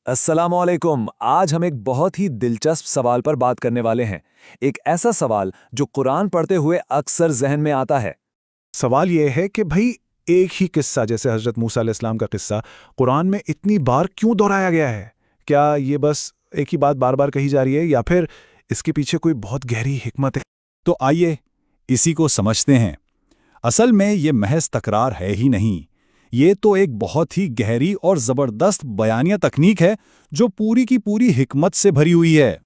अस्सलाम वालेकुम। आज हम एक बहुत ही दिलचस्प सवाल पर बात करने वाले हैं। एक ऐसा सवाल जो कुरान पढ़ते हुए अक्सर जहन में आता है। सवाल ये है कि भाई एक ही किस्सा जैसे हज़रत मूसा अलैहिस्सलाम का किस्सा कुरान में इतनी बार क्यों दोहराया गया है? क्या ये बस एक ही बात बार बार कही जा रही है या फिर इसके पीछे कोई बहुत गहरी हिकमत है? तो आइए इसी को समझते हैं। असल में ये महज तकरार है ही नहीं, ये तो एक बहुत ही गहरी और ज़बरदस्त बयानिया तकनीक है जो पूरी की पूरी हिकमत से भरी हुई है।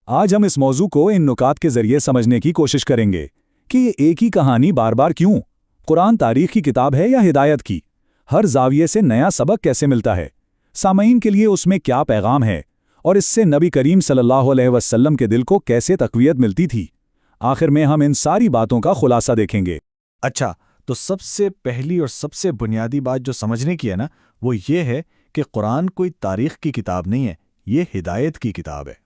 आज हम इस मौजू को इन नुकात के ज़रिए समझने की कोशिश करेंगे कि ये एक ही कहानी बार बार क्यों। कुरान तारीख की किताब है या हिदायत की? हर जाविये से नया सबक कैसे मिलता है? सामईन के लिए उसमें क्या पैगाम है? और इससे नबी करीम सल्लल्लाहु अलैहि वसल्लम के दिल को कैसे तक़वियत मिलती थी? आखिर में हम इन सारी बातों का खुलासा देखेंगे। अच्छा, तो सबसे पहली और सबसे बुनियादी बात जो समझने की है ना, वो ये है कि कुरान कोई तारीख की किताब नहीं है, ये हिदायत की किताब है।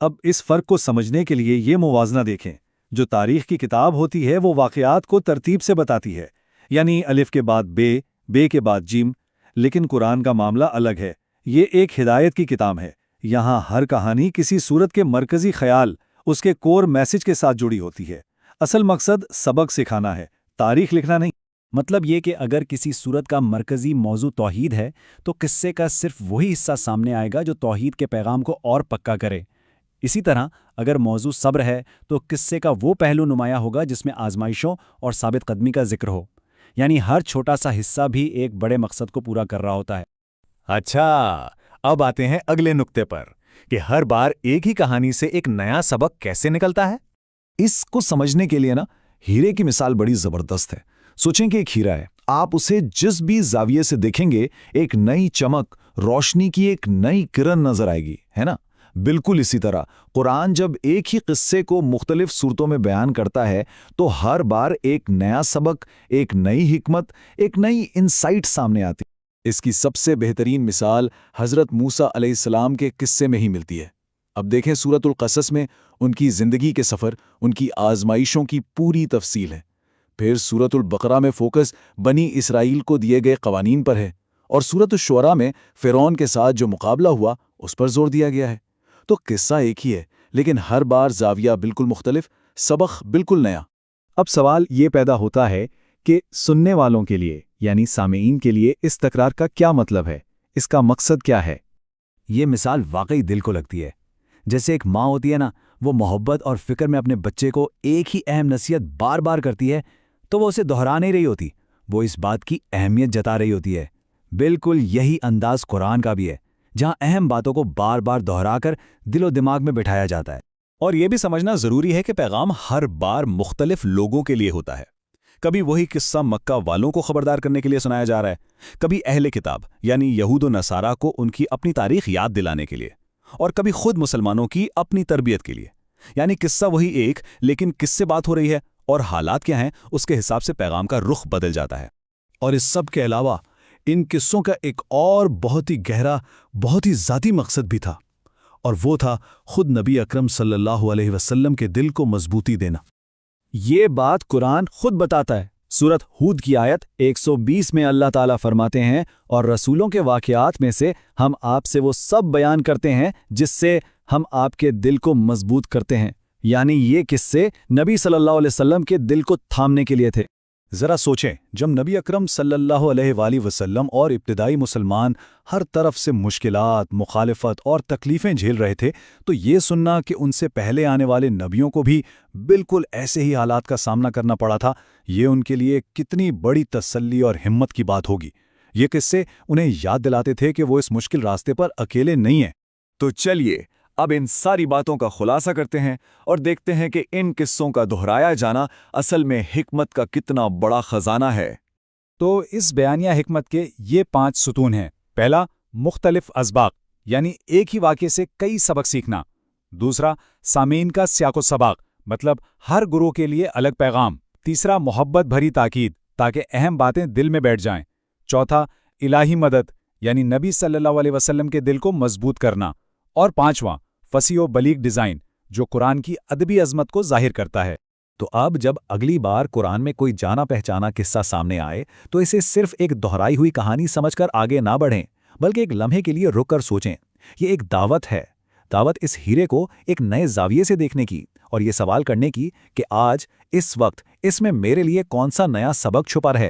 अब इस फ़र्क को समझने के लिए ये मुवाज़ना देखें। जो तारीख की किताब होती है वो वाक़यात को तरतीब से बताती है, यानी अलिफ के बाद बे, बे के बाद जिम। लेकिन कुरान का मामला अलग है। ये एक हिदायत की किताब है। यहाँ हर कहानी किसी सूरत के मरकज़ी ख्याल, उसके कोर मैसेज के साथ जुड़ी होती है। असल मकसद सबक सिखाना है, तारीख लिखना नहीं। मतलब ये कि अगर किसी सूरत का मरकज़ी मौजू तौहीद है तो किस्से का सिर्फ वही हिस्सा सामने आएगा जो तौहीद के पैगाम को और पक्का करे। इसी तरह अगर मौजू सब्र है तो किस्से का वो पहलू नुमायां होगा जिसमें आजमाइशों और साबित कदमी का जिक्र हो। यानी हर छोटा सा हिस्सा भी एक बड़े मकसद को पूरा कर रहा होता है। अच्छा, अब आते हैं अगले नुक्ते पर कि हर बार एक ही कहानी से एक नया सबक कैसे निकलता है। इसको समझने के लिए ना, हीरे की मिसाल बड़ी जबरदस्त है। सोचें कि एक हीरा है, आप उसे जिस भी जाविये से देखेंगे एक नई चमक, रोशनी की एक नई किरण नजर आएगी, है ना? बिल्कुल इसी तरह कुरान जब एक ही किस्से को मुख्तलिफ सूरतों में बयान करता है तो हर बार एक नया सबक, एक नई हिकमत, एक नई इंसाइट सामने आती है। इसकी सबसे बेहतरीन मिसाल हज़रत मूसा अलैहिस्सलाम के किस्से में ही मिलती है। अब देखें, सूरतुल क़सस में उनकी ज़िंदगी के सफ़र, उनकी आज़माइशों की पूरी तफसील है। फिर सूरतुल बकरा में फोकस बनी इसराइल को दिए गए क़वानीन पर है, और सूरतुल शुअरा में फ़िरौन के साथ जो मुकाबला हुआ उस पर जोर दिया गया है। तो किस्सा एक ही है, लेकिन हर बार जाविया बिल्कुल मुख्तलिफ, सबक बिल्कुल नया। अब सवाल ये पैदा होता है कि सुनने वालों के लिए यानी सामेईन के लिए इस तकरार का क्या मतलब है? इसका मकसद क्या है? ये मिसाल वाकई दिल को लगती है। जैसे एक माँ होती है ना, वो मोहब्बत और फिक्र में अपने बच्चे को एक ही अहम नसीहत बार बार करती है तो वो उसे दोहरा नहीं रही होती, वो इस बात की अहमियत जता रही होती है। बिल्कुल यही अंदाज कुरान का भी है, जहां अहम बातों को बार बार दोहराकर दिलो दिमाग में बिठाया जाता है। और ये भी समझना ज़रूरी है कि पैगाम हर बार मुख्तलिफ लोगों के लिए होता है। कभी वही किस्सा मक्का वालों को खबरदार करने के लिए सुनाया जा रहा है, कभी अहले किताब यानी यहूद व नसारा को उनकी अपनी तारीख याद दिलाने के लिए, और कभी खुद मुसलमानों की अपनी तरबियत के लिए। यानी किस्सा वही एक, लेकिन किससे बात हो रही है और हालात क्या हैं उसके हिसाब से पैगाम का रुख बदल जाता है। और इस सब के अलावा इन किस्सों का एक और बहुत ही गहरा, बहुत ही ज़ाती मकसद भी था, और वो था खुद नबी अकरम सल्लल्लाहु अलैहि वसल्लम के दिल को मजबूती देना। ये बात कुरान खुद बताता है। सूरत हूद की आयत 120 में अल्लाह ताला फरमाते हैं, और रसूलों के वाक़यात में से हम आपसे वो सब बयान करते हैं जिससे हम आपके दिल को मजबूत करते हैं। यानी ये किस्से नबी सल्लल्लाहु अलैहि वसल्लम के दिल को थामने के लिए थे। ज़रा सोचें, जब नबी अकरम सल्लल्लाहु अलैहि वसल्लम और इब्तिदाई मुसलमान हर तरफ से मुश्किलात, मुखालिफत और तकलीफ़ें झेल रहे थे, तो ये सुनना कि उनसे पहले आने वाले नबियों को भी बिल्कुल ऐसे ही हालात का सामना करना पड़ा था, ये उनके लिए कितनी बड़ी तसल्ली और हिम्मत की बात होगी। ये किस्से उन्हें याद दिलाते थे कि वो इस मुश्किल रास्ते पर अकेले नहीं हैं। तो चलिए अब इन सारी बातों का खुलासा करते हैं और देखते हैं कि इन किस्सों का दोहराया जाना असल में हिकमत का कितना बड़ा खजाना है। तो इस बयानिया हिकमत के ये 5 सुतून हैं। पहला, मुख्तलिफ असबाक यानी एक ही वाक़े से कई सबक सीखना। दूसरा, सामीन का सियाको सबाक मतलब हर गुरु के लिए अलग पैगाम। तीसरा, मोहब्बत भरी ताकीद ताकि अहम बातें दिल में बैठ जाएं। चौथा, इलाही मदद यानी नबी सल्लल्लाहु अलैहि वसल्लम के दिल को मजबूत करना। और पांचवां, फसीह बलीग डिज़ाइन जो कुरान की अदबी अजमत को जाहिर करता है। तो अब जब अगली बार कुरान में कोई जाना पहचाना किस्सा सामने आए तो इसे सिर्फ एक दोहराई हुई कहानी समझकर आगे ना बढ़ें, बल्कि एक लम्हे के लिए रुक कर सोचें یہ ایک دعوت ہے، دعوت اس ہیرے کو ایک نئے زاویے سے دیکھنے کی اور یہ سوال کرنے کی کہ آج اس وقت اس میں میرے لیے کون سا نیا سبق چھپا ہے۔